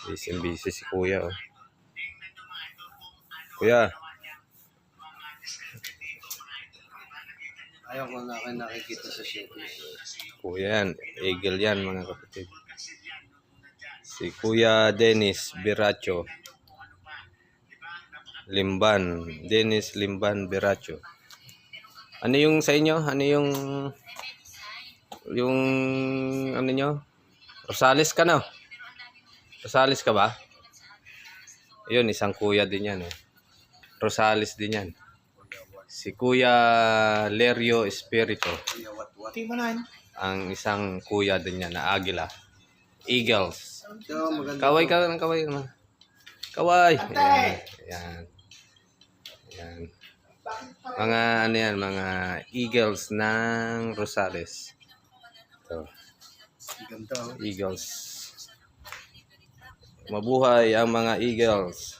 Busy si kuya. Oh. Kuya. Ayaw ko na kayo nakikita sa showbiz. Kuya yan. Eagle yan mga kapatid. Si Kuya Dennis Biracho. Limban. Dennis Limban Biracho. Ano yung sa inyo? Ano yung ano nyo? Rosales ka na? Rosales ka ba? Yun, isang kuya din yan eh. Rosales din yan. Si Kuya Lerio Espiritu. Ang isang kuya din yan na Agila. Eagles. Kaway ka ng kaway. Kaway. Ayan. Ayan. Ayan. Mga ano yan, mga Eagles ng Rosales. So, Eagles. Mabuhay ang mga Eagles.